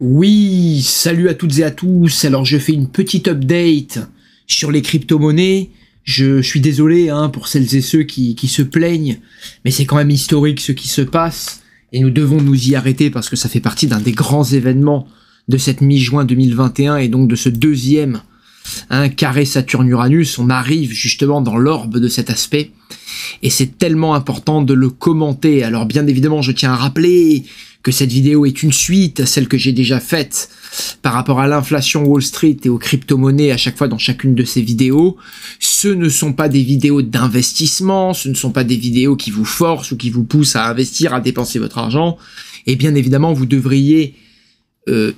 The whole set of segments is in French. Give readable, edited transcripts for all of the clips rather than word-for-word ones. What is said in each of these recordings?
Oui, salut à toutes et à tous. Alors je fais une petite update sur les crypto-monnaies. Je suis désolé pour celles et ceux qui se plaignent, mais c'est quand même historique ce qui se passe et nous devons nous y arrêter parce que ça fait partie d'un des grands événements de cette mi-juin 2021 et donc de ce deuxième carré Saturne-Uranus. On arrive justement dans l'orbe de cet aspect et c'est tellement important de le commenter. Alors bien évidemment, je tiens à rappeler que cette vidéo est une suite à celle que j'ai déjà faite par rapport à l'inflation Wall Street et aux crypto-monnaies à chaque fois dans chacune de ces vidéos. Ce ne sont pas des vidéos d'investissement, ce ne sont pas des vidéos qui vous forcent ou qui vous poussent à investir, à dépenser votre argent. Et bien évidemment, vous devriez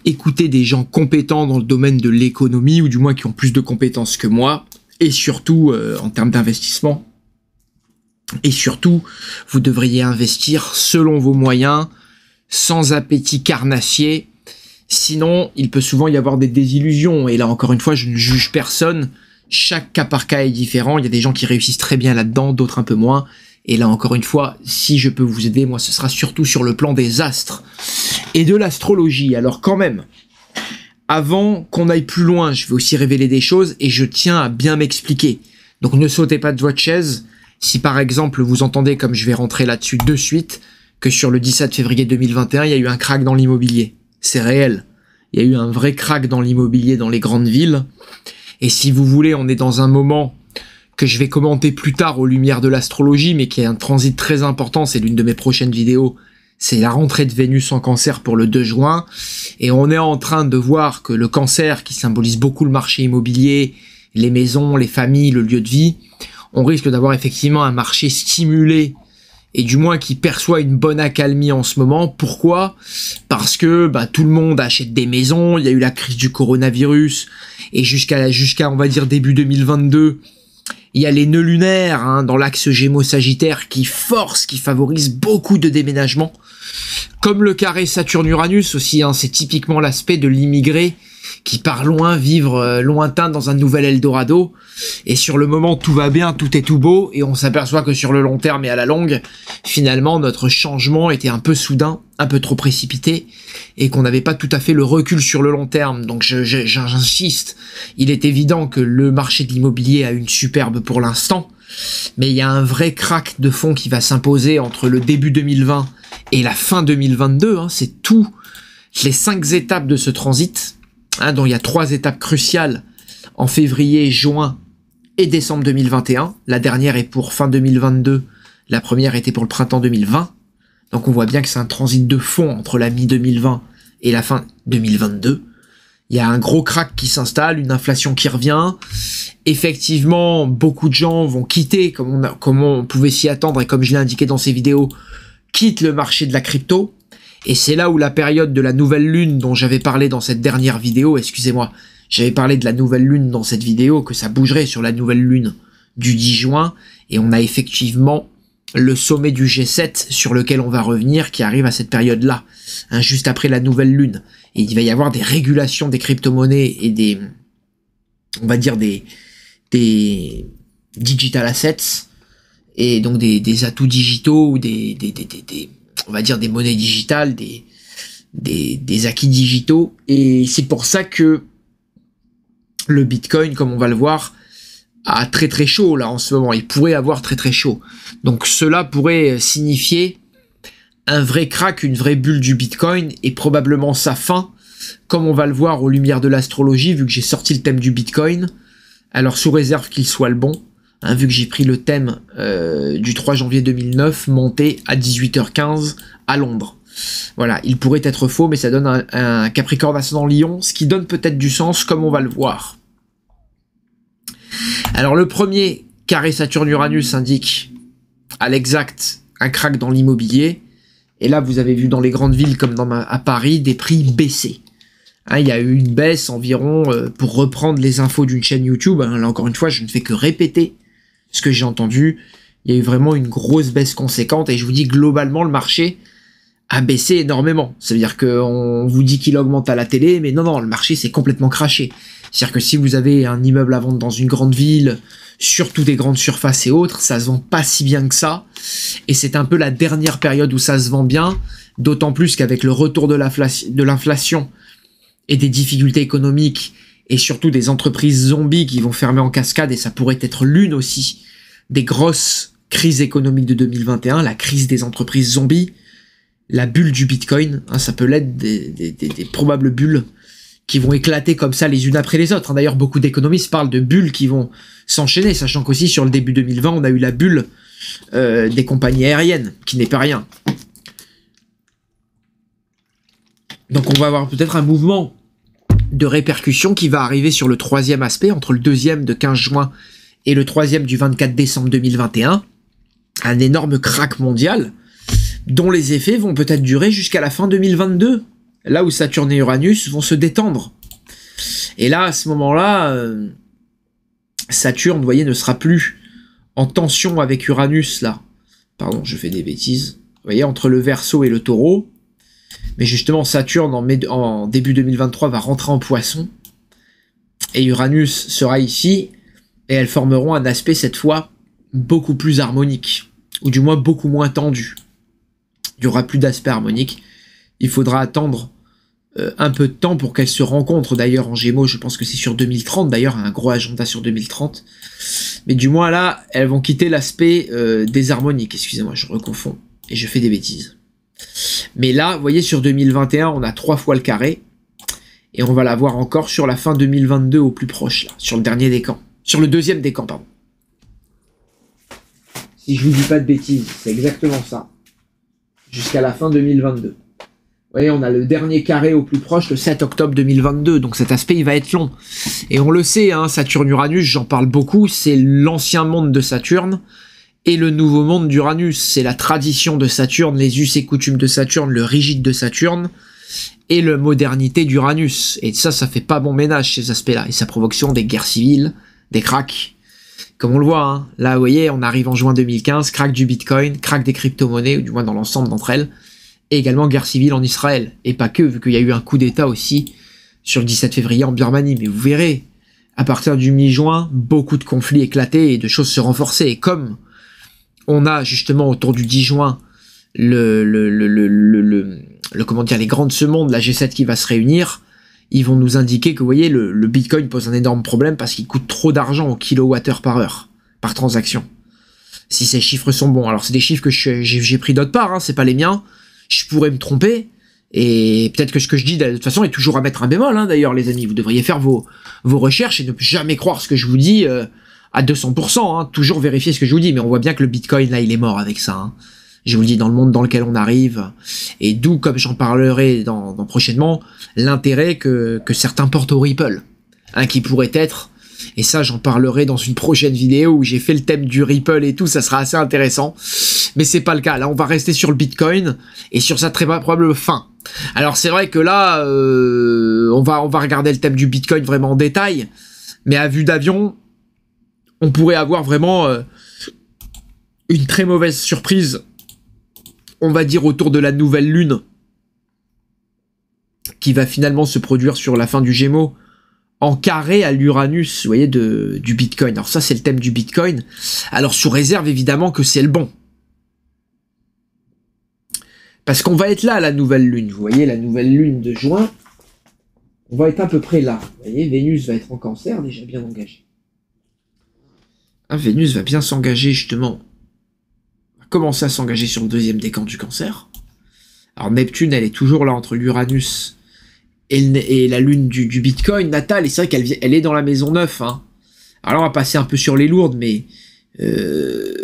écouter des gens compétents dans le domaine de l'économie, ou du moins qui ont plus de compétences que moi, et surtout en termes d'investissement. Et surtout, vous devriez investir selon vos moyens, sans appétit carnassier, sinon il peut souvent y avoir des désillusions, et là encore une fois je ne juge personne, chaque cas par cas est différent, il y a des gens qui réussissent très bien là-dedans, d'autres un peu moins, et là encore une fois, si je peux vous aider, moi ce sera surtout sur le plan des astres et de l'astrologie. Alors quand même, avant qu'on aille plus loin, je vais aussi révéler des choses, et je tiens à bien m'expliquer, donc ne sautez pas de votre chaise, si par exemple vous entendez, comme je vais rentrer là-dessus de suite, que sur le 17 février 2021, il y a eu un crack dans l'immobilier. C'est réel. Il y a eu un vrai crack dans l'immobilier dans les grandes villes. Et si vous voulez, on est dans un moment que je vais commenter plus tard aux lumières de l'astrologie, mais qui est un transit très important, c'est l'une de mes prochaines vidéos. C'est la rentrée de Vénus en Cancer pour le 2 juin. Et on est en train de voir que le Cancer, qui symbolise beaucoup le marché immobilier, les maisons, les familles, le lieu de vie, on risque d'avoir effectivement un marché stimulé et du moins qui perçoit une bonne accalmie en ce moment. Pourquoi? Parce que tout le monde achète des maisons, il y a eu la crise du coronavirus, et jusqu'à on va dire début 2022, il y a les nœuds lunaires dans l'axe Gémeaux-Sagittaire qui favorisent beaucoup de déménagements. Comme le carré Saturne-Uranus aussi, c'est typiquement l'aspect de l'immigré qui part loin, vivre lointain dans un nouvel Eldorado. Et sur le moment, tout va bien, tout est tout beau, et on s'aperçoit que sur le long terme et à la longue, finalement, notre changement était un peu soudain, un peu trop précipité, et qu'on n'avait pas tout à fait le recul sur le long terme. Donc j'insiste, il est évident que le marché de l'immobilier a une superbe pour l'instant, mais il y a un vrai crack de fond qui va s'imposer entre le début 2020 et la fin 2022, c'est tout les 5 étapes de ce transit, dont il y a 3 étapes cruciales en février, juin et décembre 2021. La dernière est pour fin 2022, la première était pour le printemps 2020. Donc on voit bien que c'est un transit de fond entre la mi-2020 et la fin 2022. Il y a un gros crack qui s'installe, une inflation qui revient. Effectivement, beaucoup de gens vont quitter, comme on pouvait s'y attendre et comme je l'ai indiqué dans ces vidéos, quittent le marché de la crypto. Et c'est là où la période de la nouvelle lune dont j'avais parlé dans cette dernière vidéo, excusez-moi, j'avais parlé de la nouvelle lune dans cette vidéo, que ça bougerait sur la nouvelle lune du 10 juin, et on a effectivement le sommet du G7 sur lequel on va revenir, qui arrive à cette période-là, juste après la nouvelle lune. Et il va y avoir des régulations des crypto-monnaies et des, on va dire des digital assets, et donc des atouts digitaux, ou on va dire des monnaies digitales, des acquis digitaux. Et c'est pour ça que le Bitcoin, comme on va le voir, a très très chaud là en ce moment. Il pourrait avoir très très chaud. Donc cela pourrait signifier un vrai crack, une vraie bulle du Bitcoin, et probablement sa fin, comme on va le voir aux lumières de l'astrologie, vu que j'ai sorti le thème du Bitcoin. Alors sous réserve qu'il soit le bon, vu que j'ai pris le thème du 3 janvier 2009, monté à 18h15 à Londres. Voilà, il pourrait être faux, mais ça donne un Capricorne ascendant Lion, ce qui donne peut-être du sens, comme on va le voir. Alors le premier carré Saturne-Uranus indique à l'exact un crack dans l'immobilier, et là vous avez vu dans les grandes villes comme à Paris, des prix baissés. Il y a eu une baisse environ, pour reprendre les infos d'une chaîne YouTube, là encore une fois je ne fais que répéter ce que j'ai entendu, il y a eu vraiment une grosse baisse conséquente, et je vous dis globalement le marché a baissé énormément. Ça veut dire qu'on vous dit qu'il augmente à la télé, mais non, le marché s'est complètement craché. C'est-à-dire que si vous avez un immeuble à vendre dans une grande ville, surtout des grandes surfaces et autres, ça se vend pas si bien que ça, et c'est un peu la dernière période où ça se vend bien, d'autant plus qu'avec le retour de l'inflation et des difficultés économiques, et surtout des entreprises zombies qui vont fermer en cascade, et ça pourrait être l'une aussi des grosses crises économiques de 2021, la crise des entreprises zombies, la bulle du Bitcoin, hein, ça peut l'être des probables bulles qui vont éclater comme ça les unes après les autres. D'ailleurs, beaucoup d'économistes parlent de bulles qui vont s'enchaîner, sachant qu'aussi sur le début 2020, on a eu la bulle des compagnies aériennes, qui n'est pas rien. Donc on va avoir peut-être un mouvement de répercussion qui va arriver sur le troisième aspect, entre le deuxième de 15 juin et le troisième du 24 décembre 2021. Un énorme crack mondial, dont les effets vont peut-être durer jusqu'à la fin 2022, là où Saturne et Uranus vont se détendre. Et là, à ce moment-là, Saturne, vous voyez, ne sera plus en tension avec Uranus, là. Pardon, je fais des bêtises. Vous voyez, entre le Verseau et le Taureau. Mais justement, Saturne, en début 2023, va rentrer en Poisson. Et Uranus sera ici. Et elles formeront un aspect, cette fois, beaucoup plus harmonique. Ou du moins, beaucoup moins tendu. Il n'y aura plus d'aspect harmonique. Il faudra attendre un peu de temps pour qu'elles se rencontrent. D'ailleurs, en Gémeaux, je pense que c'est sur 2030. D'ailleurs, un gros agenda sur 2030. Mais du moins, là, elles vont quitter l'aspect désharmonique. Excusez-moi, je reconfonds. Et je fais des bêtises. Mais là, vous voyez, sur 2021, on a 3 fois le carré. Et on va l'avoir encore sur la fin 2022 au plus proche, là. Sur le dernier décan. Sur le deuxième décan, pardon. Si je vous dis pas de bêtises, c'est exactement ça. Jusqu'à la fin 2022. Vous voyez, on a le dernier carré au plus proche, le 7 octobre 2022. Donc cet aspect, il va être long. Et on le sait, hein, Saturne-Uranus, j'en parle beaucoup. C'est l'ancien monde de Saturne et le nouveau monde d'Uranus. C'est la tradition de Saturne, les us et coutumes de Saturne, le rigide de Saturne et la modernité d'Uranus. Et ça fait pas bon ménage, ces aspects-là. Et ça provoque souvent des guerres civiles, des cracks. Comme on le voit, hein. Là, vous voyez, on arrive en juin 2015, crack du Bitcoin, crack des crypto-monnaies, ou du moins dans l'ensemble d'entre elles, et également guerre civile en Israël. Et pas que, vu qu'il y a eu un coup d'État aussi sur le 17 février en Birmanie. Mais vous verrez, à partir du mi-juin, beaucoup de conflits éclatés et de choses se renforcer. Et comme on a justement autour du 10 juin comment dire, les grands de ce monde, la G7 qui va se réunir, ils vont nous indiquer que, vous voyez, le Bitcoin pose un énorme problème parce qu'il coûte trop d'argent au kilowattheure par heure, par transaction. Si ces chiffres sont bons. Alors, c'est des chiffres que j'ai pris d'autre part, hein, c'est pas les miens. Je pourrais me tromper. Et peut-être que ce que je dis, de toute façon, est toujours à mettre un bémol, hein, d'ailleurs, les amis. Vous devriez faire vos recherches et ne jamais croire ce que je vous dis à 200%. Hein, toujours vérifier ce que je vous dis. Mais on voit bien que le Bitcoin, là, il est mort avec ça. Hein. Je vous le dis, dans le monde dans lequel on arrive, et d'où, comme j'en parlerai dans prochainement, l'intérêt que certains portent au Ripple, hein, qui pourrait être, et ça j'en parlerai dans une prochaine vidéo où j'ai fait le thème du Ripple et tout, ça sera assez intéressant, mais c'est pas le cas. Là on va rester sur le Bitcoin, et sur sa très probable fin. Alors c'est vrai que là, on va regarder le thème du Bitcoin vraiment en détail, mais à vue d'avion, on pourrait avoir vraiment une très mauvaise surprise, on va dire autour de la nouvelle lune, qui va finalement se produire sur la fin du Gémeaux, en carré à l'Uranus, vous voyez, du Bitcoin. Alors ça, c'est le thème du Bitcoin. Alors sous réserve, évidemment, que c'est le bon. Parce qu'on va être là, la nouvelle lune. Vous voyez, la nouvelle lune de juin, on va être à peu près là. Vous voyez, Vénus va être en Cancer, déjà bien engagée. Ah, Vénus va bien s'engager, justement, commencer à s'engager sur le deuxième décan du Cancer. Alors Neptune, elle est toujours là entre l'Uranus et la lune du Bitcoin natale, et c'est vrai qu'elle est dans la maison 9. Hein. Alors on va passer un peu sur les lourdes, mais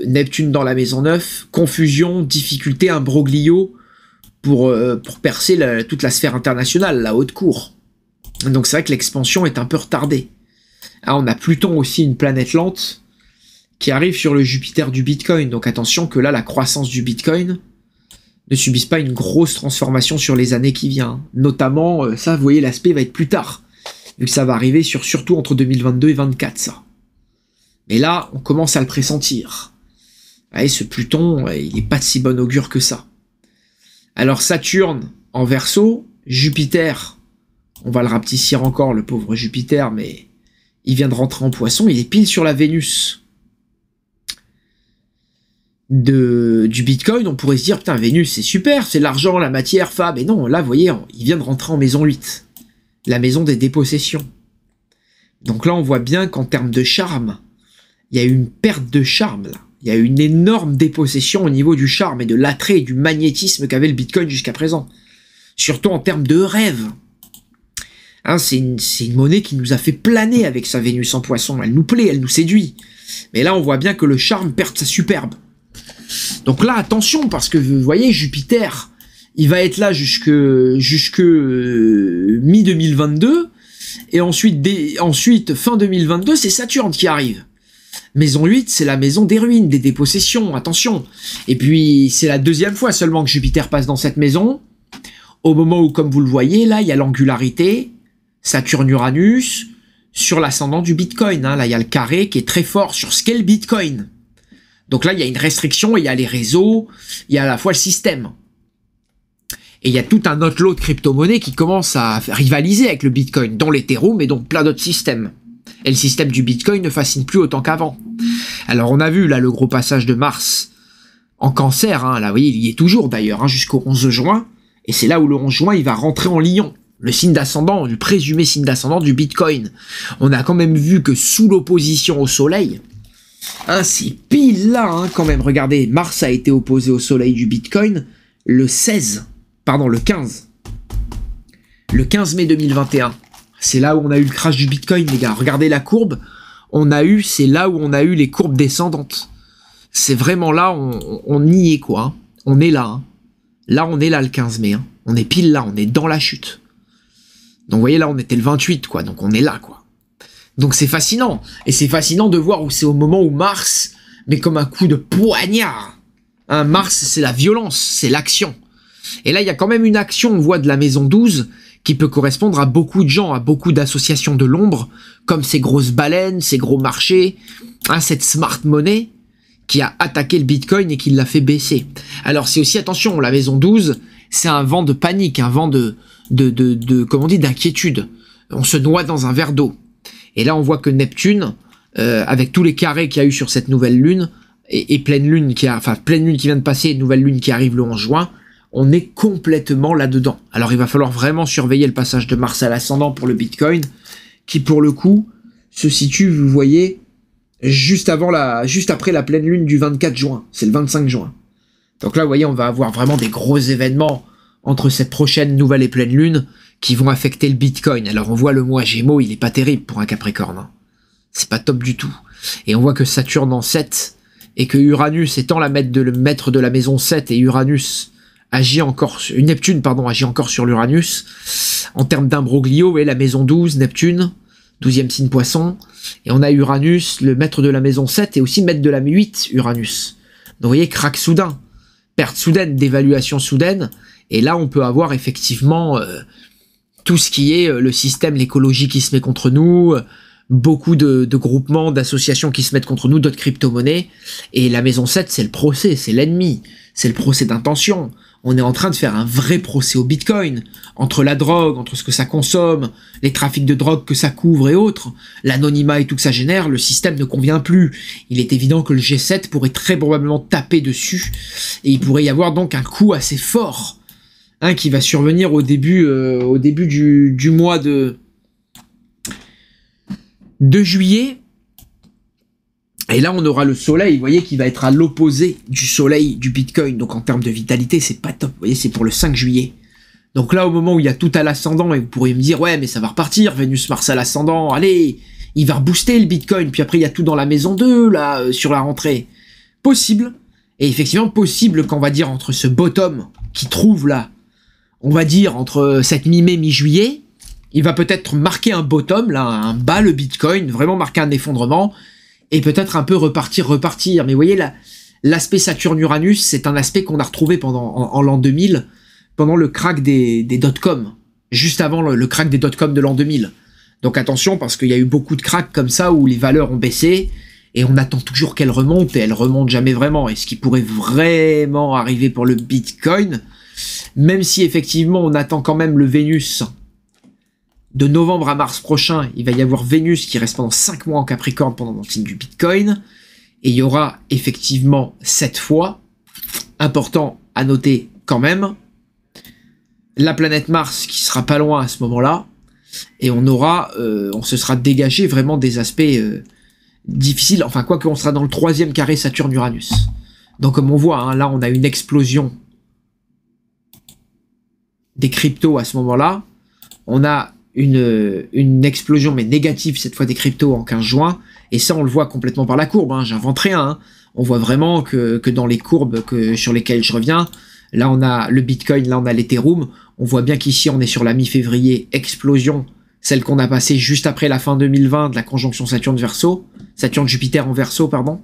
Neptune dans la maison 9, confusion, difficulté, imbroglio pour percer toute la sphère internationale, la haute cour. Donc c'est vrai que l'expansion est un peu retardée. Ah, on a Pluton aussi, une planète lente, qui arrive sur le Jupiter du Bitcoin. Donc attention que là, la croissance du Bitcoin ne subisse pas une grosse transformation sur les années qui viennent. Notamment, ça, vous voyez, l'aspect va être plus tard. Vu que ça va arriver surtout entre 2022 et 2024, ça. Mais là, on commence à le pressentir. Vous voyez, ce Pluton, il n'est pas de si bon augure que ça. Alors Saturne en Verseau, Jupiter, on va le rapetissir encore, le pauvre Jupiter, mais il vient de rentrer en Poisson, il est pile sur la Vénus du Bitcoin. On pourrait se dire, putain, Vénus, c'est super, c'est l'argent, la matière, fab, et non, là, vous voyez, il vient de rentrer en maison 8. la maison des dépossessions. Donc là, on voit bien qu'en termes de charme, il y a eu une perte de charme, là. Il y a eu une énorme dépossession au niveau du charme et de l'attrait et du magnétisme qu'avait le Bitcoin jusqu'à présent. Surtout en termes de rêve. Hein, c'est une monnaie qui nous a fait planer avec sa Vénus en poisson. Elle nous plaît, elle nous séduit. Mais là, on voit bien que le charme perd sa superbe. Donc là, attention, parce que vous voyez, Jupiter, il va être là jusque mi-2022. Et ensuite, fin 2022, c'est Saturne qui arrive. Maison 8, c'est la maison des ruines, des dépossessions, attention. Et puis, c'est la deuxième fois seulement que Jupiter passe dans cette maison. Au moment où, comme vous le voyez, là, il y a l'angularité, Saturne-Uranus, sur l'ascendant du Bitcoin. Hein. Là, il y a le carré qui est très fort sur ce qu'est le Bitcoin. Donc là, il y a une restriction, il y a les réseaux, il y a à la fois le système. Et il y a tout un autre lot de crypto-monnaies qui commence à rivaliser avec le Bitcoin, dont l'Ethereum et donc plein d'autres systèmes. Et le système du Bitcoin ne fascine plus autant qu'avant. Alors on a vu là le gros passage de Mars en Cancer, hein, là vous voyez, il y est toujours d'ailleurs, hein, jusqu'au 11 juin, et c'est là où le 11 juin il va rentrer en Lion, le signe d'ascendant, le présumé signe d'ascendant du Bitcoin. On a quand même vu que sous l'opposition au Soleil, hein, c'est pile là hein, quand même, regardez, Mars a été opposé au Soleil du Bitcoin le 15 mai 2021. C'est là où on a eu le crash du Bitcoin, les gars. Regardez la courbe. C'est là où on a eu les courbes descendantes. C'est vraiment là, on y est, quoi. Hein. On est là. Hein. Là, on est là le 15 mai. Hein. On est pile là, on est dans la chute. Donc, vous voyez, là, on était le 28, quoi. Donc, on est là, quoi. Donc, c'est fascinant. Et c'est fascinant de voir où c'est au moment où Mars, mais comme un coup de poignard. Hein, Mars, c'est la violence, c'est l'action. Et là, il y a quand même une action, on voit, de la maison 12, qui peut correspondre à beaucoup de gens, à beaucoup d'associations de l'ombre, comme ces grosses baleines, ces gros marchés, hein, cette smart money qui a attaqué le Bitcoin et qui l'a fait baisser. Alors c'est aussi, attention, la maison 12, c'est un vent de panique, un vent comment on dit, d'inquiétude. On se noie dans un verre d'eau. Et là on voit que Neptune, avec tous les carrés qu'il y a eu sur cette nouvelle lune, et pleine lune qui vient de passer, et nouvelle lune qui arrive le 11 juin, on est complètement là-dedans. Alors il va falloir vraiment surveiller le passage de Mars à l'ascendant pour le Bitcoin, qui pour le coup se situe, vous voyez, juste après la pleine lune du 24 juin. C'est le 25 juin. Donc là, vous voyez, on va avoir vraiment des gros événements entre cette prochaine nouvelle et pleine lune qui vont affecter le Bitcoin. Alors on voit le mois Gémeaux, il est pas terrible pour un Capricorne. Hein. C'est pas top du tout. Et on voit que Saturne en 7, et que Uranus étant le maître de la maison 7, et Neptune agit encore sur l'Uranus. En termes d'imbroglio, et la maison 12, Neptune, 12e signe poisson. Et on a Uranus, le maître de la maison 7, et aussi maître de la 8, Uranus. Donc vous voyez, crack soudain, perte soudaine, dévaluation soudaine. Et là, on peut avoir effectivement tout ce qui est le système, l'écologie qui se met contre nous, beaucoup de groupements, d'associations qui se mettent contre nous, d'autres crypto-monnaies. Et la maison 7, c'est le procès, c'est l'ennemi, c'est le procès d'intention. On est en train de faire un vrai procès au Bitcoin, entre la drogue, entre ce que ça consomme, les trafics de drogue que ça couvre et autres, l'anonymat et tout que ça génère, le système ne convient plus. Il est évident que le G7 pourrait très probablement taper dessus, et il pourrait y avoir donc un coup assez fort, hein, qui va survenir au début du mois de juillet. Et là, on aura le soleil, vous voyez, qui va être à l'opposé du soleil du Bitcoin. Donc, en termes de vitalité, c'est pas top. Vous voyez, c'est pour le 5 juillet. Donc là, au moment où il y a tout à l'ascendant, et vous pourriez me dire, ouais, mais ça va repartir, Vénus-Mars à l'ascendant, allez, il va rebooster le Bitcoin. Puis après, il y a tout dans la maison 2, là, sur la rentrée. Possible. Et effectivement, possible qu'on va dire entre ce bottom qui trouve là, on va dire entre cette mi-mai, mi-juillet, il va peut-être marquer un bottom, là, un bas, le Bitcoin, vraiment marquer un effondrement, et peut-être un peu repartir. Mais vous voyez, l'aspect Saturne-Uranus, c'est un aspect qu'on a retrouvé en l'an 2000, pendant le crack des dot-com, juste avant le crack des dot-com de l'an 2000. Donc attention, parce qu'il y a eu beaucoup de cracks comme ça, où les valeurs ont baissé, et on attend toujours qu'elles remontent, et elles remontent jamais vraiment. Et ce qui pourrait vraiment arriver pour le Bitcoin, même si effectivement on attend quand même le Vénus, de novembre à mars prochain, il va y avoir Vénus qui reste pendant 5 mois en Capricorne pendant le signe du Bitcoin. Et il y aura effectivement 7 fois, important à noter quand même, la planète Mars qui sera pas loin à ce moment-là. et on se sera dégagé vraiment des aspects difficiles, enfin quoi qu'on sera dans le 3e carré Saturne-Uranus. Donc comme on voit, hein, là on a une explosion des cryptos à ce moment-là, on a une explosion mais négative cette fois des cryptos en 15 juin, et ça on le voit complètement par la courbe, hein, j'invente rien, hein. On voit vraiment que dans les courbes sur lesquelles je reviens, là on a le Bitcoin, là on a l'Ethereum, on voit bien qu'ici on est sur la mi-février, explosion, celle qu'on a passée juste après la fin 2020 de la conjonction Saturne-Jupiter en Verseau, pardon.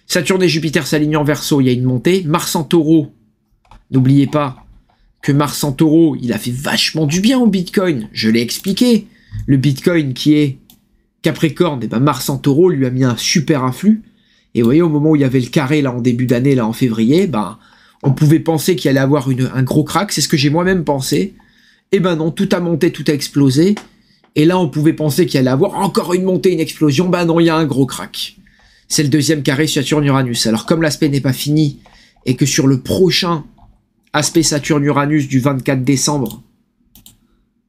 Saturne et Jupiter s'alignent en Verseau, il y a une montée. Mars en Taureau, n'oubliez pas que Mars en Taureau, il a fait vachement du bien au Bitcoin, je l'ai expliqué. Le Bitcoin qui est Capricorne, et ben Mars en Taureau lui a mis un super influx. Et vous voyez, au moment où il y avait le carré là en début d'année, là en février, ben on pouvait penser qu'il allait avoir un gros crack, c'est ce que j'ai moi-même pensé. Et ben non, tout a monté, tout a explosé. Et là, on pouvait penser qu'il allait avoir encore une montée, une explosion. Ben non, il y a un gros crack. C'est le 2e carré Saturne-Uranus. Alors comme l'aspect n'est pas fini, et que sur le prochain aspect Saturne-Uranus du 24 décembre,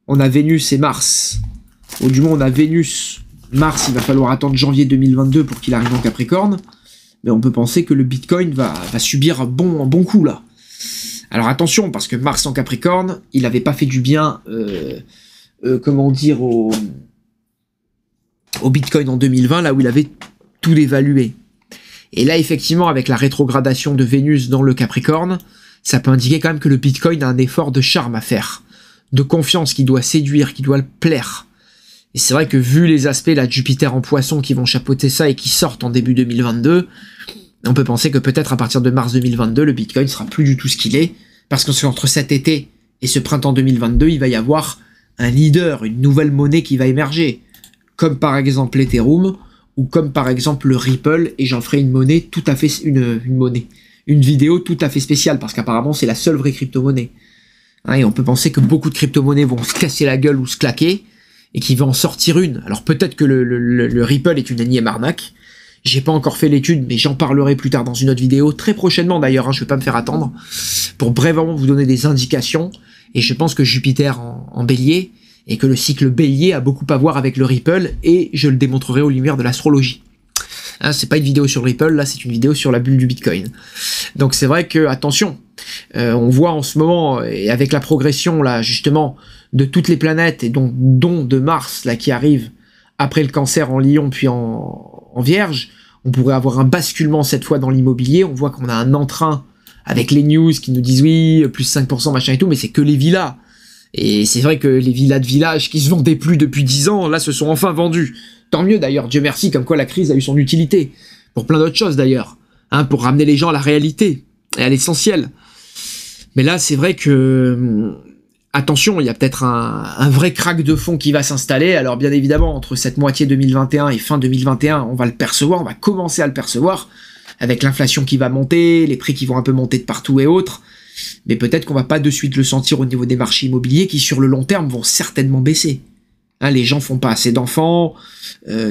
on a Vénus et Mars. Ou du moins, on a Vénus. Mars, il va falloir attendre janvier 2022 pour qu'il arrive en Capricorne. Mais on peut penser que le Bitcoin va subir un bon coup là. Alors attention, parce que Mars en Capricorne, il n'avait pas fait du bien, comment dire, au Bitcoin en 2020, là où il avait tout dévalué. Et là, effectivement, avec la rétrogradation de Vénus dans le Capricorne, ça peut indiquer quand même que le Bitcoin a un effort de charme à faire, de confiance qui doit séduire, qui doit le plaire. Et c'est vrai que vu les aspects là de Jupiter en Poisson qui vont chapeauter ça et qui sortent en début 2022, on peut penser que peut-être à partir de mars 2022, le Bitcoin sera plus du tout ce qu'il est, parce qu'entre cet été et ce printemps 2022, il va y avoir un leader, une nouvelle monnaie qui va émerger, comme par exemple l'Ethereum, ou comme par exemple le Ripple, et j'en ferai une monnaie tout à fait, une vidéo tout à fait spéciale, parce qu'apparemment c'est la seule vraie crypto-monnaie. Hein, et on peut penser que beaucoup de crypto-monnaies vont se casser la gueule ou se claquer, et qu'il va en sortir une. Alors peut-être que le Ripple est une énième arnaque, j'ai pas encore fait l'étude, mais j'en parlerai plus tard dans une autre vidéo, très prochainement d'ailleurs, hein, je vais pas me faire attendre, pour brièvement vous donner des indications, et je pense que Jupiter en bélier, et que le cycle bélier a beaucoup à voir avec le Ripple, et je le démontrerai aux lumières de l'astrologie. Hein, c'est pas une vidéo sur Ripple, là c'est une vidéo sur la bulle du Bitcoin. Donc c'est vrai que, attention, on voit en ce moment, et avec la progression là justement, de toutes les planètes, et dont de Mars là qui arrive après le Cancer en Lion puis en Vierge, on pourrait avoir un basculement cette fois dans l'immobilier. On voit qu'on a un entrain avec les news qui nous disent oui, plus 5% machin et tout, mais c'est que les villas. Et c'est vrai que les villas de village qui se vendaient plus depuis 10 ans, là se sont enfin vendues. Tant mieux d'ailleurs, Dieu merci, comme quoi la crise a eu son utilité. Pour plein d'autres choses d'ailleurs, hein, pour ramener les gens à la réalité et à l'essentiel. Mais là c'est vrai que... attention, il y a peut-être un vrai crack de fond qui va s'installer. Alors bien évidemment, entre cette moitié 2021 et fin 2021, on va le percevoir, on va commencer à le percevoir, avec l'inflation qui va monter, les prix qui vont un peu monter de partout et autres. Mais peut-être qu'on va pas de suite le sentir au niveau des marchés immobiliers qui, sur le long terme, vont certainement baisser. Hein, les gens font pas assez d'enfants,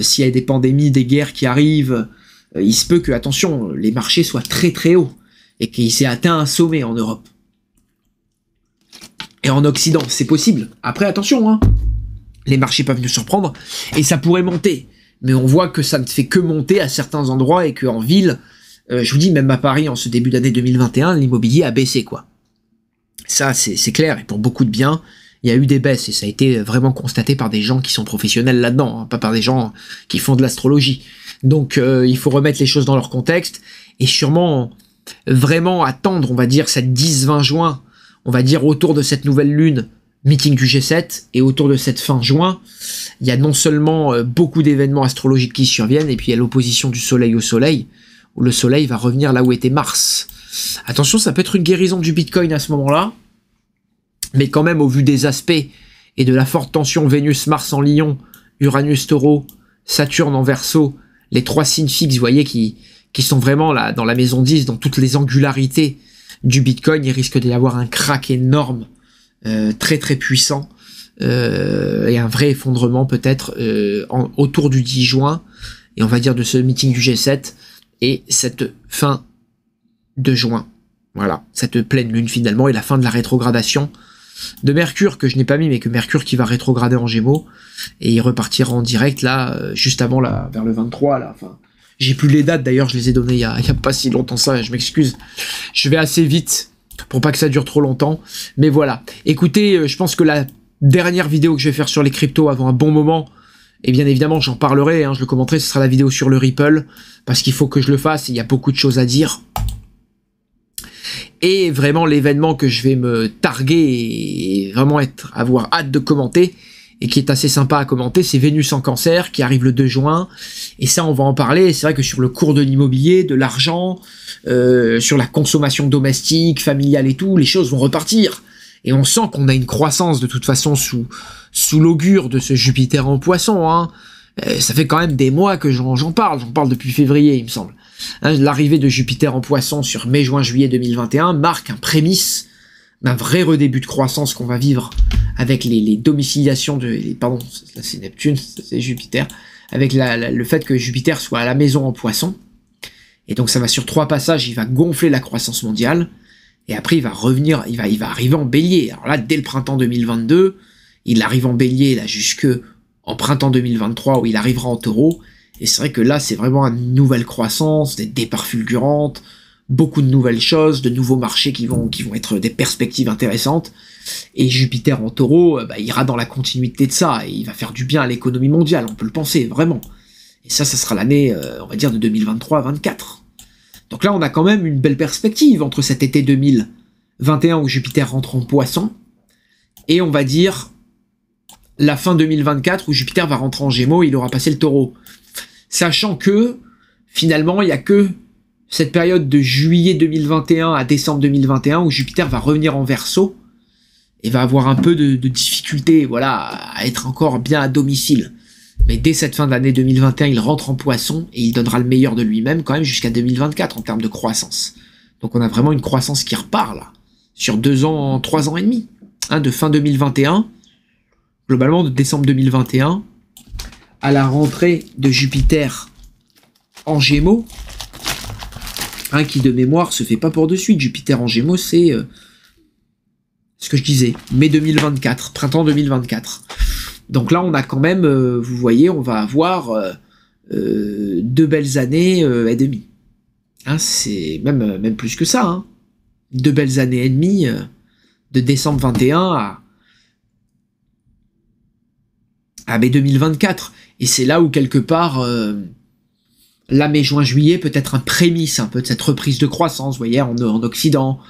s'il y a des pandémies, des guerres qui arrivent, il se peut que, attention, les marchés soient très très hauts, et qu'il s'est atteint un sommet en Europe. Et en Occident, c'est possible. Après, attention, hein, les marchés peuvent nous surprendre, et ça pourrait monter. Mais on voit que ça ne fait que monter à certains endroits, et qu'en ville, je vous dis, même à Paris, en ce début d'année 2021, l'immobilier a baissé, quoi. Ça, c'est clair, et pour beaucoup de biens, il y a eu des baisses, et ça a été vraiment constaté par des gens qui sont professionnels là-dedans, hein, pas par des gens qui font de l'astrologie. Donc, il faut remettre les choses dans leur contexte, et sûrement, vraiment attendre, on va dire, cette 10-20 juin, on va dire autour de cette nouvelle lune, meeting du G7, et autour de cette fin juin, il y a non seulement beaucoup d'événements astrologiques qui surviennent, et puis il y a l'opposition du soleil au soleil, où le soleil va revenir là où était Mars. Attention, ça peut être une guérison du Bitcoin à ce moment-là, mais quand même au vu des aspects, et de la forte tension Vénus-Mars en Lion, Uranus-Taureau, Saturne en Verseau, les 3 signes fixes, vous voyez, qui sont vraiment là dans la maison 10, dans toutes les angularités du Bitcoin, il risque d'y avoir un crack énorme, très très puissant, et un vrai effondrement peut-être autour du 10 juin, et on va dire de ce meeting du G7, et cette fin de juin. Voilà, cette pleine lune finalement, et la fin de la rétrogradation Mercure que je n'ai pas mis, mais que Mercure qui va rétrograder en Gémeaux, et il repartira en direct là, juste avant là, vers le 23 là. Enfin, j'ai plus les dates d'ailleurs, je les ai données il y a pas si longtemps ça, je m'excuse. Je vais assez vite pour pas que ça dure trop longtemps, mais voilà. Écoutez, je pense que la dernière vidéo que je vais faire sur les cryptos avant un bon moment, et bien évidemment j'en parlerai, hein, je le commenterai, ce sera la vidéo sur le Ripple, parce qu'il faut que je le fasse, il y a beaucoup de choses à dire. Et vraiment l'événement que je vais me targuer et vraiment avoir hâte de commenter, et qui est assez sympa à commenter, c'est Vénus en Cancer, qui arrive le 2 juin, et ça on va en parler. C'est vrai que sur le cours de l'immobilier, de l'argent, sur la consommation domestique, familiale et tout, les choses vont repartir. Et on sent qu'on a une croissance de toute façon sous l'augure de ce Jupiter en Poisson, hein. Ça fait quand même des mois que j'en parle depuis février il me semble. Hein, l'arrivée de Jupiter en Poisson sur mai, juin, juillet 2021 marque un prémisse d'un vrai redébut de croissance qu'on va vivre avec les domiciliations pardon, là c'est Neptune, c'est Jupiter, avec le fait que Jupiter soit à la maison en Poisson. Et donc ça va sur 3 passages, il va gonfler la croissance mondiale, et après il va revenir, il va arriver en Bélier. Alors là, dès le printemps 2022, il arrive en Bélier là jusque en printemps 2023 où il arrivera en Taureau. Et c'est vrai que là, c'est vraiment une nouvelle croissance, des départs fulgurantes, beaucoup de nouvelles choses, de nouveaux marchés qui vont être des perspectives intéressantes. Et Jupiter en Taureau, ira dans la continuité de ça, et il va faire du bien à l'économie mondiale, on peut le penser, vraiment. Et ça sera l'année, on va dire, de 2023-24. Donc là, on a quand même une belle perspective entre cet été 2021 où Jupiter rentre en Poisson, et on va dire la fin 2024 où Jupiter va rentrer en Gémeaux, il aura passé le Taureau. Sachant que, finalement, il n'y a que cette période de juillet 2021 à décembre 2021 où Jupiter va revenir en Verseau et va avoir un peu de difficulté, voilà, à être encore bien à domicile. Mais dès cette fin d'année 2021, il rentre en Poisson et il donnera le meilleur de lui-même quand même jusqu'à 2024 en termes de croissance. Donc on a vraiment une croissance qui repart là, sur 2 ans, 3 ans et demi, hein, de fin 2021, globalement de décembre 2021, à la rentrée de Jupiter en Gémeaux, hein, qui de mémoire se fait pas pour de suite. Jupiter en Gémeaux, c'est ce que je disais, mai 2024, printemps 2024. Donc là, on a quand même, vous voyez, on va avoir 2 belles années et demie. Hein, c'est même plus que ça. Hein. 2 belles années et demie de décembre 21 à mai 2024. Et c'est là où, quelque part, là, mai, juin, juillet, peut-être un prémisse un peu de cette reprise de croissance. Vous voyez, en Occident,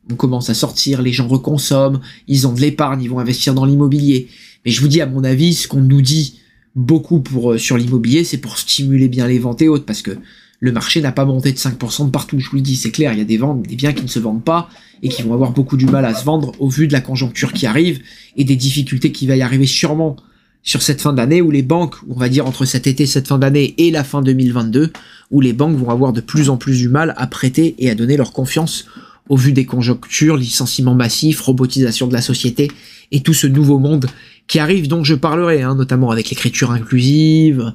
on commence à sortir, les gens reconsomment, ils ont de l'épargne, ils vont investir dans l'immobilier. Mais je vous dis, à mon avis, ce qu'on nous dit beaucoup sur l'immobilier, c'est pour stimuler bien les ventes et autres, parce que le marché n'a pas monté de 5% de partout, je vous le dis, c'est clair, il y a des biens qui ne se vendent pas, et qui vont avoir beaucoup du mal à se vendre au vu de la conjoncture qui arrive, et des difficultés qui va y arriver sûrement sur cette fin d'année, où les banques, on va dire entre cet été, cette fin d'année, et la fin 2022, où les banques vont avoir de plus en plus du mal à prêter et à donner leur confiance au vu des conjonctures, licenciements massifs, robotisation de la société, et tout ce nouveau monde qui arrive, dont je parlerai, hein, notamment avec l'écriture inclusive,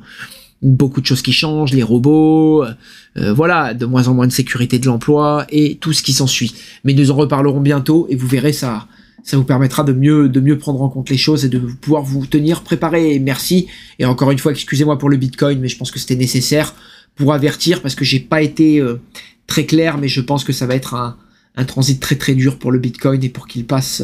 beaucoup de choses qui changent, les robots, voilà, de moins en moins de sécurité de l'emploi, et tout ce qui s'ensuit. Mais nous en reparlerons bientôt, et vous verrez, ça vous permettra de mieux prendre en compte les choses, et de pouvoir vous tenir préparé. Merci, et encore une fois, excusez-moi pour le Bitcoin, mais je pense que c'était nécessaire pour avertir, parce que j'ai pas été très clair, mais je pense que ça va être un transit très très dur pour le Bitcoin, et pour qu'il passe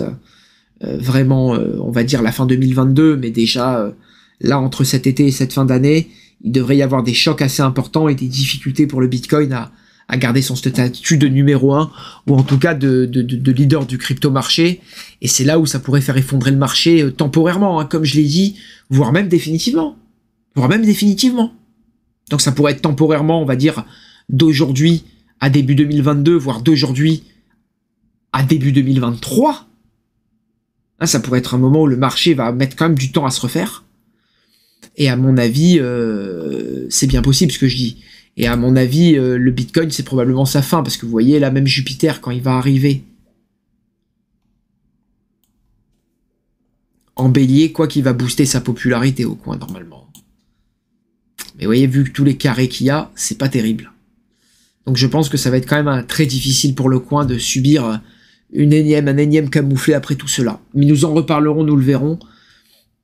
vraiment, on va dire la fin 2022, mais déjà là entre cet été et cette fin d'année, il devrait y avoir des chocs assez importants et des difficultés pour le Bitcoin à garder son statut de numéro 1, ou en tout cas de leader du crypto marché, et c'est là où ça pourrait faire effondrer le marché temporairement, hein, comme je l'ai dit, voire même définitivement. Donc ça pourrait être temporairement, on va dire, d'aujourd'hui à début 2022, voire d'aujourd'hui à début 2023. Hein, ça pourrait être un moment où le marché va mettre quand même du temps à se refaire. Et à mon avis, c'est bien possible ce que je dis. Et à mon avis, le Bitcoin, c'est probablement sa fin, parce que vous voyez, là, même Jupiter, quand il va arriver en bélier, quoi qu'il va booster sa popularité au coin, normalement. Mais vous voyez, vu tous les carrés qu'il y a, c'est pas terrible. Donc je pense que ça va être quand même très difficile pour le coin de subir un énième camouflé après tout cela. Mais nous en reparlerons, nous le verrons.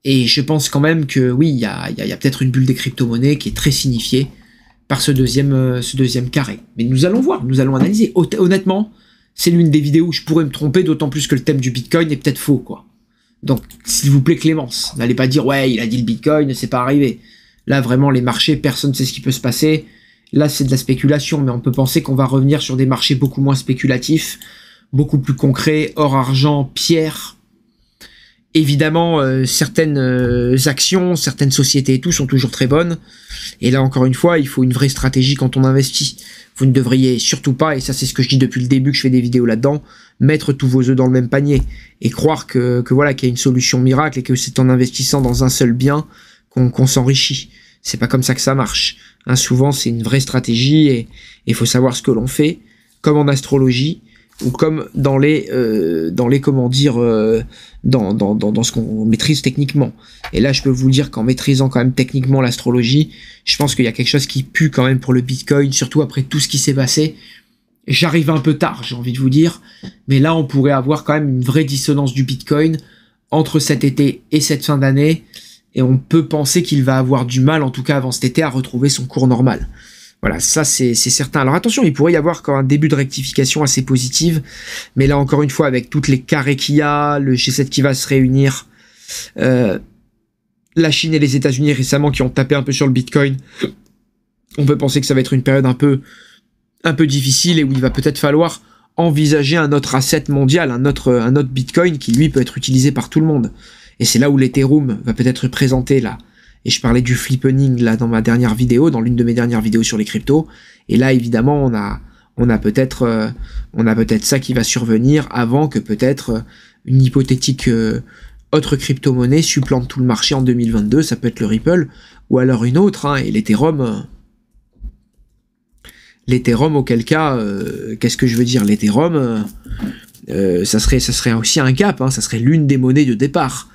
Et je pense quand même que oui, il y a peut-être une bulle des crypto-monnaies qui est très signifiée par ce deuxième carré. Mais nous allons voir, nous allons analyser. Honnêtement, c'est l'une des vidéos où je pourrais me tromper, d'autant plus que le thème du Bitcoin est peut-être faux, quoi. Donc, s'il vous plaît, Clémence, n'allez pas dire, ouais, il a dit le Bitcoin, c'est pas arrivé. Là, vraiment, les marchés, personne ne sait ce qui peut se passer. Là, c'est de la spéculation, mais on peut penser qu'on va revenir sur des marchés beaucoup moins spéculatifs, beaucoup plus concrets, or, argent, pierre. Évidemment, certaines actions, certaines sociétés et tout sont toujours très bonnes. Et là, encore une fois, il faut une vraie stratégie quand on investit. Vous ne devriez surtout pas, et ça c'est ce que je dis depuis le début que je fais des vidéos là-dedans, mettre tous vos œufs dans le même panier et croire que voilà qu'il y a une solution miracle et que c'est en investissant dans un seul bien qu'on s'enrichit. C'est pas comme ça que ça marche. Hein, souvent, c'est une vraie stratégie et il faut savoir ce que l'on fait, comme en astrologie ou comme dans les comment dire dans ce qu'on maîtrise techniquement. Et là, je peux vous dire qu'en maîtrisant quand même techniquement l'astrologie, je pense qu'il y a quelque chose qui pue quand même pour le Bitcoin, surtout après tout ce qui s'est passé. J'arrive un peu tard, j'ai envie de vous dire, mais là, on pourrait avoir quand même une vraie dissonance du Bitcoin entre cet été et cette fin d'année, et on peut penser qu'il va avoir du mal, en tout cas avant cet été, à retrouver son cours normal. Voilà, ça c'est certain. Alors attention, il pourrait y avoir quand un début de rectification assez positive, mais là encore une fois, avec toutes les carrés qu'il y a, le G7 qui va se réunir, la Chine et les États-Unis récemment qui ont tapé un peu sur le Bitcoin, on peut penser que ça va être une période un peu difficile et où il va peut-être falloir envisager un autre asset mondial, un autre Bitcoin qui lui peut être utilisé par tout le monde. Et c'est là où l'Ethereum va peut-être présenter là. Et je parlais du flippening là dans ma dernière vidéo, dans l'une de mes dernières vidéos sur les cryptos. Et là évidemment on a peut-être ça qui va survenir avant que peut-être une hypothétique autre crypto-monnaie supplante tout le marché en 2022. Ça peut être le Ripple ou alors une autre. Hein, et l'Ethereum, auquel cas, qu'est-ce que je veux dire, l'Ethereum, ça serait aussi un cap. Hein, ça serait l'une des monnaies de départ.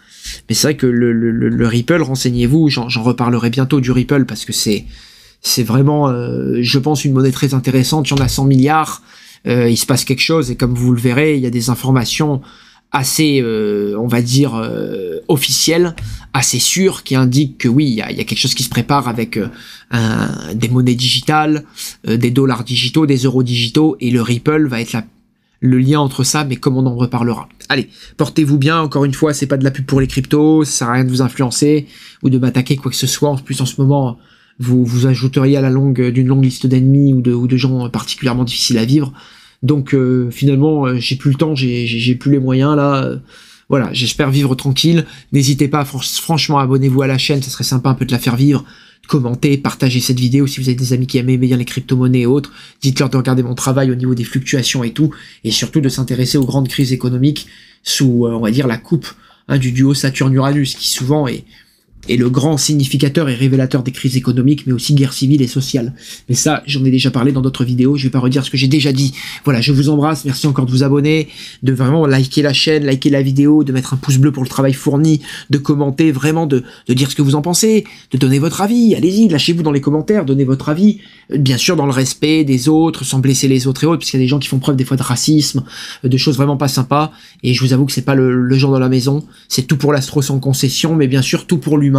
Mais c'est vrai que le Ripple, renseignez-vous, j'en reparlerai bientôt du Ripple parce que c'est vraiment, je pense, une monnaie très intéressante. Il y en a 100 milliards, il se passe quelque chose et comme vous le verrez, il y a des informations assez, on va dire, officielles, assez sûres qui indiquent que oui, il y a quelque chose qui se prépare avec des monnaies digitales, des dollars digitaux, des euros digitaux et le Ripple va être le lien entre ça, mais comme on en reparlera. Allez, portez-vous bien, encore une fois, c'est pas de la pub pour les cryptos, ça sert à rien de vous influencer, ou de m'attaquer quoi que ce soit, en plus en ce moment, vous ajouteriez à d'une longue liste d'ennemis ou de gens particulièrement difficiles à vivre, donc finalement, j'ai plus le temps, j'ai plus les moyens, là, voilà, j'espère vivre tranquille, n'hésitez pas, franchement, abonnez-vous à la chaîne, ça serait sympa un peu de la faire vivre, commentez, partagez cette vidéo si vous avez des amis qui aiment bien les crypto-monnaies et autres, dites-leur de regarder mon travail au niveau des fluctuations et tout, et surtout de s'intéresser aux grandes crises économiques sous, on va dire, la coupe du duo Saturne-Uranus, qui souvent est le grand significateur et révélateur des crises économiques, mais aussi guerre civile et sociale. Mais ça, j'en ai déjà parlé dans d'autres vidéos, je vais pas redire ce que j'ai déjà dit. Voilà, je vous embrasse, merci encore de vous abonner, de vraiment liker la chaîne, liker la vidéo, de mettre un pouce bleu pour le travail fourni, de commenter, vraiment de dire ce que vous en pensez, de donner votre avis, allez-y, lâchez-vous dans les commentaires, donnez votre avis, bien sûr dans le respect des autres, sans blesser les autres et autres, puisqu'il y a des gens qui font preuve des fois de racisme, de choses vraiment pas sympas, et je vous avoue que c'est pas le genre de la maison, c'est tout pour l'astro sans concession, mais bien sûr tout pour l'humain,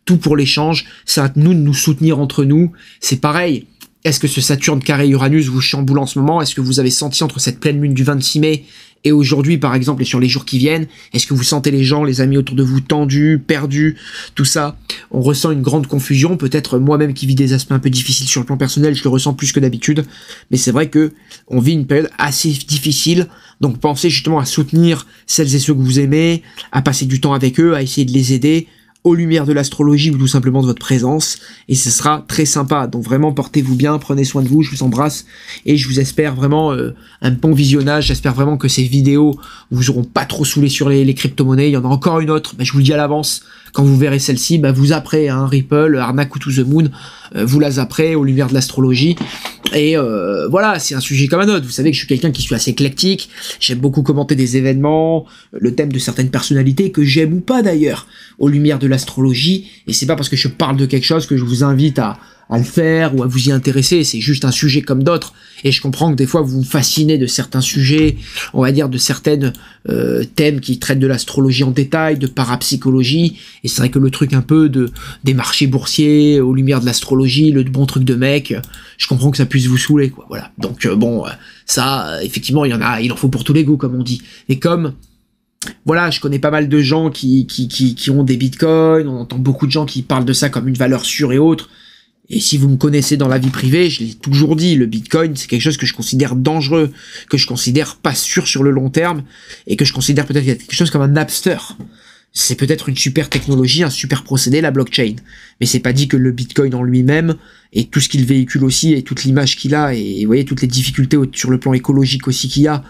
tout pour l'échange, c'est à nous de nous soutenir entre nous, c'est pareil. Est-ce que ce Saturne carré Uranus vous chamboule en ce moment? Est-ce que vous avez senti entre cette pleine lune du 26 mai et aujourd'hui par exemple et sur les jours qui viennent, est-ce que vous sentez les gens, les amis autour de vous tendus, perdus, tout ça? On ressent une grande confusion, peut-être moi-même qui vis des aspects un peu difficiles sur le plan personnel, je le ressens plus que d'habitude, mais c'est vrai que on vit une période assez difficile, donc pensez justement à soutenir celles et ceux que vous aimez, à passer du temps avec eux, à essayer de les aider, aux lumières de l'astrologie ou tout simplement de votre présence, et ce sera très sympa. Donc vraiment portez-vous bien, prenez soin de vous, je vous embrasse et je vous espère vraiment un bon visionnage. J'espère vraiment que ces vidéos vous auront pas trop saoulé sur les crypto-monnaies. Il y en a encore une autre, je vous le dis à l'avance, quand vous verrez celle-ci, vous zapperez Ripple, Arnaque ou To The Moon, vous la zapperez aux lumières de l'astrologie. Et voilà, c'est un sujet comme un autre. Vous savez que je suis quelqu'un qui suis assez éclectique, j'aime beaucoup commenter des événements, le thème de certaines personnalités que j'aime ou pas d'ailleurs, aux lumières de l'astrologie, et c'est pas parce que je parle de quelque chose que je vous invite à à le faire ou à vous y intéresser, c'est juste un sujet comme d'autres, et je comprends que des fois vous vous fascinez de certains sujets, on va dire de certaines thèmes qui traitent de l'astrologie en détail, de parapsychologie, et c'est vrai que le truc un peu des marchés boursiers, aux lumières de l'astrologie, le bon truc de mec, je comprends que ça puisse vous saouler, quoi, voilà. Donc ça, effectivement, il en faut pour tous les goûts, comme on dit, et comme voilà, je connais pas mal de gens qui ont des bitcoins, on entend beaucoup de gens qui parlent de ça comme une valeur sûre et autre. Et si vous me connaissez dans la vie privée, je l'ai toujours dit, le bitcoin, c'est quelque chose que je considère dangereux, que je considère pas sûr sur le long terme, et que je considère peut-être quelque chose comme un Napster. C'est peut-être une super technologie, un super procédé, la blockchain. Mais c'est pas dit que le bitcoin en lui-même, et tout ce qu'il véhicule aussi, et toute l'image qu'il a, et vous voyez, toutes les difficultés sur le plan écologique aussi qu'il y a,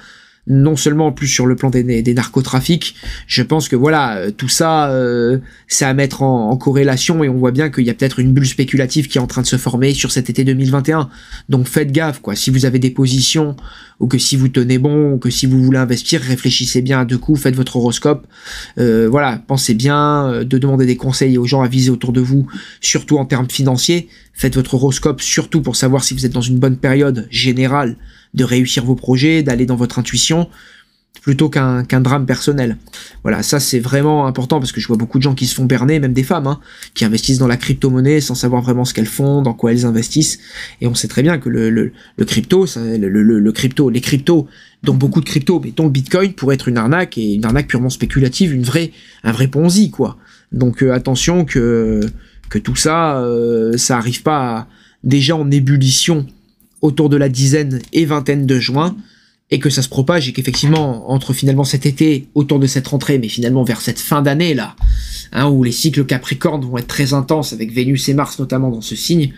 non seulement en plus sur le plan des narcotrafics, je pense que voilà, tout ça, c'est à mettre en corrélation, et on voit bien qu'il y a peut-être une bulle spéculative qui est en train de se former sur cet été 2021. Donc faites gaffe, quoi. Si vous avez des positions, ou que si vous tenez bon, ou que si vous voulez investir, réfléchissez bien à deux coups, faites votre horoscope. Voilà, pensez bien de demander des conseils aux gens avisés autour de vous, surtout en termes financiers. Faites votre horoscope surtout pour savoir si vous êtes dans une bonne période générale de réussir vos projets, d'aller dans votre intuition, plutôt qu'un drame personnel. Voilà, ça c'est vraiment important, parce que je vois beaucoup de gens qui se font berner, même des femmes, hein, qui investissent dans la crypto-monnaie sans savoir vraiment ce qu'elles font, dans quoi elles investissent, et on sait très bien que le crypto, les cryptos, dont beaucoup de cryptos, mais dont le bitcoin, pourrait être une arnaque, et une arnaque purement spéculative, un vrai Ponzi, quoi. Donc attention que tout ça, ça arrive pas déjà en ébullition autour de la dizaine et vingtaine de juin, et que ça se propage, et qu'effectivement, entre finalement cet été, autour de cette rentrée, mais finalement vers cette fin d'année là, hein, où les cycles Capricorne vont être très intenses, avec Vénus et Mars notamment dans ce signe,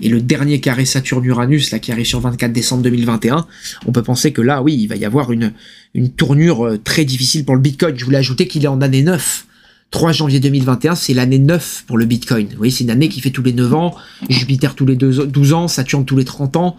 et le dernier carré Saturne-Uranus là qui arrive sur 24 décembre 2021, on peut penser que là, oui, il va y avoir une tournure très difficile pour le Bitcoin. Je voulais ajouter qu'il est en année 9. 3 janvier 2021, c'est l'année 9 pour le Bitcoin. Vous voyez, c'est une année qui fait tous les 9 ans, Jupiter tous les 12 ans, Saturne tous les 30 ans.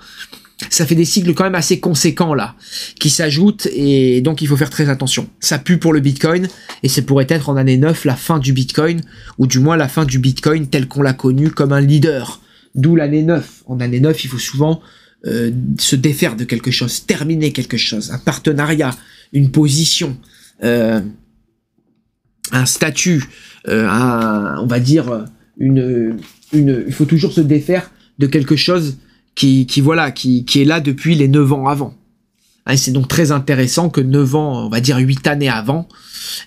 Ça fait des cycles quand même assez conséquents là, qui s'ajoutent, et donc il faut faire très attention. Ça pue pour le Bitcoin, et ça pourrait être en année 9 la fin du Bitcoin, ou du moins la fin du Bitcoin tel qu'on l'a connu comme un leader. D'où l'année 9. En année 9, il faut souvent se défaire de quelque chose, terminer quelque chose, un partenariat, une position, un statut, on va dire il faut toujours se défaire de quelque chose qui est là depuis les 9 ans avant. Et c'est donc très intéressant que 9 ans, on va dire 8 années avant,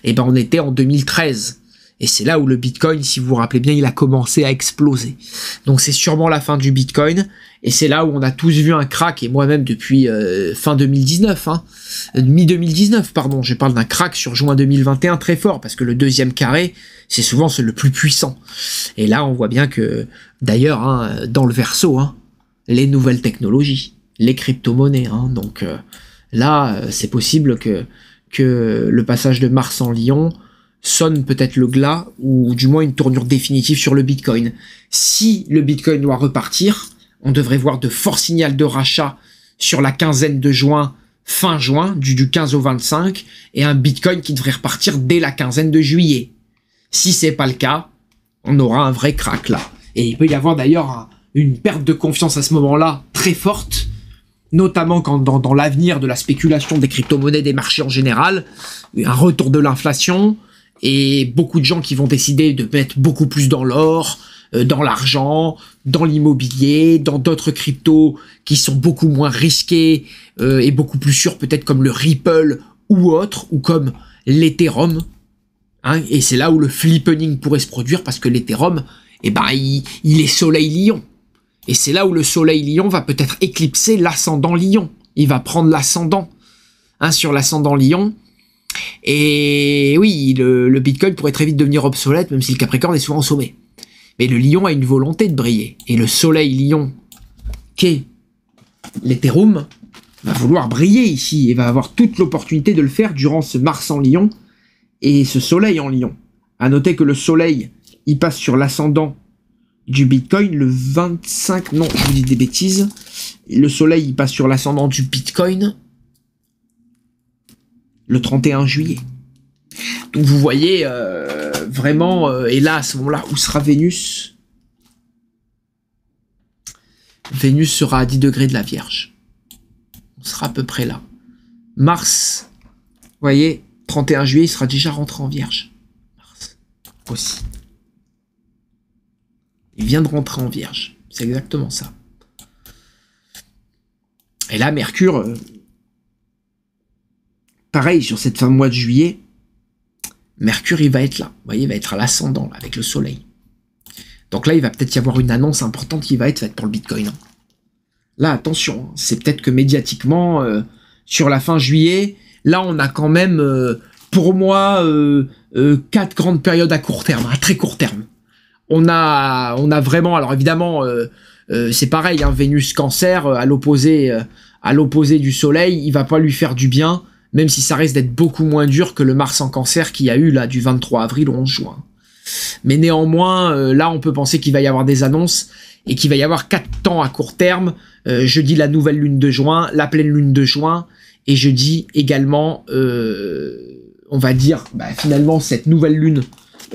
on était en 2013. Et c'est là où le Bitcoin, si vous vous rappelez bien, il a commencé à exploser. Donc c'est sûrement la fin du Bitcoin, et c'est là où on a tous vu un crack, et moi-même depuis fin 2019, mi-2019, pardon, je parle d'un crack sur juin 2021 très fort, parce que le deuxième carré, c'est souvent le plus puissant. Et là, on voit bien que, d'ailleurs, dans le Verseau, les nouvelles technologies, les crypto-monnaies, donc là, c'est possible que le passage de Mars en Lion sonne peut-être le glas, ou du moins une tournure définitive sur le Bitcoin. Si le Bitcoin doit repartir, on devrait voir de forts signaux de rachat sur la quinzaine de juin, fin juin, du 15 au 25, et un Bitcoin qui devrait repartir dès la quinzaine de juillet. Si c'est pas le cas, on aura un vrai crack là. Et il peut y avoir d'ailleurs une perte de confiance à ce moment-là très forte, notamment quand dans l'avenir de la spéculation des crypto-monnaies, des marchés en général, un retour de l'inflation, et beaucoup de gens qui vont décider de mettre beaucoup plus dans l'or, dans l'argent, dans l'immobilier, dans d'autres cryptos qui sont beaucoup moins risqués et beaucoup plus sûrs, peut-être comme le Ripple ou autre, ou comme l'Ethereum. Et c'est là où le flippening pourrait se produire, parce que l'Ethereum, il est Soleil Lion. Et c'est là où le Soleil Lion va peut-être éclipser l'ascendant Lion. Il va prendre l'ascendant sur l'ascendant Lion. Et oui, le Bitcoin pourrait très vite devenir obsolète, même si le Capricorne est souvent au sommet. Mais le Lion a une volonté de briller. Et le Soleil Lion, qu'est l'Ethereum, va vouloir briller ici, et va avoir toute l'opportunité de le faire durant ce Mars en Lion et ce Soleil en Lion. À noter que le Soleil, il passe sur l'ascendant du Bitcoin le 25... Non, je vous dis des bêtises. Le Soleil, il passe sur l'ascendant du Bitcoin le 31 juillet. Donc vous voyez, vraiment, et là, à ce moment-là, où sera Vénus? Vénus sera à 10 degrés de la Vierge. On sera à peu près là. Mars, vous voyez, 31 juillet, il sera déjà rentré en Vierge. Mars aussi. Il vient de rentrer en Vierge. C'est exactement ça. Et là, Mercure, pareil, sur cette fin de mois de juillet, Mercure, il va être là. Vous voyez, il va être à l'ascendant, avec le soleil. Donc là, il va peut-être y avoir une annonce importante qui va être faite pour le Bitcoin. Hein. Là, attention, c'est peut-être que médiatiquement, sur la fin juillet, là, on a quand même, pour moi, 4 grandes périodes à court terme, à très court terme. On a vraiment, alors évidemment, c'est pareil, hein, Vénus Cancer, à l'opposé du Soleil, il va pas lui faire du bien, même si ça risque d'être beaucoup moins dur que le Mars en Cancer qu'il y a eu là du 23 avril au 11 juin. Mais néanmoins, là, on peut penser qu'il va y avoir des annonces et qu'il va y avoir 4 temps à court terme. Je dis la nouvelle lune de juin, la pleine lune de juin, et je dis également, on va dire, finalement, cette nouvelle lune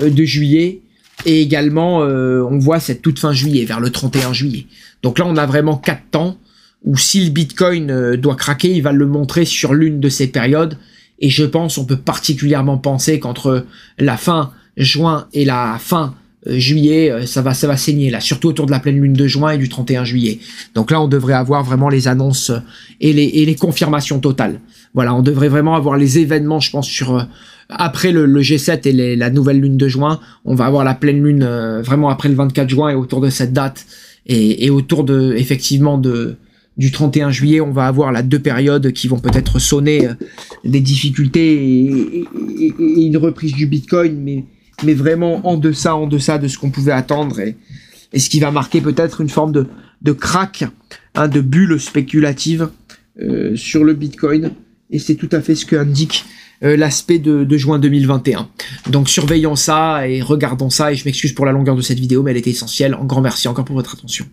de juillet, et également, on voit cette toute fin juillet, vers le 31 juillet. Donc là, on a vraiment 4 temps, où si le Bitcoin doit craquer, il va le montrer sur l'une de ces périodes, et je pense, on peut particulièrement penser qu'entre la fin juin et la fin juillet, ça va saigner là, surtout autour de la pleine lune de juin et du 31 juillet. Donc là, on devrait avoir vraiment les annonces et les confirmations totales. Voilà, on devrait vraiment avoir les événements, je pense, sur après le G7 et la nouvelle lune de juin. On va avoir la pleine lune vraiment après le 24 juin et autour de cette date et autour de effectivement du 31 juillet, on va avoir là 2 périodes qui vont peut-être sonner des difficultés et une reprise du Bitcoin, mais vraiment en deçà de ce qu'on pouvait attendre et ce qui va marquer peut-être une forme de crack, hein, de bulle spéculative sur le Bitcoin, et c'est tout à fait ce qu'indique l'aspect de juin 2021. Donc surveillons ça et regardons ça, et je m'excuse pour la longueur de cette vidéo, mais elle était essentielle. Un grand merci encore pour votre attention.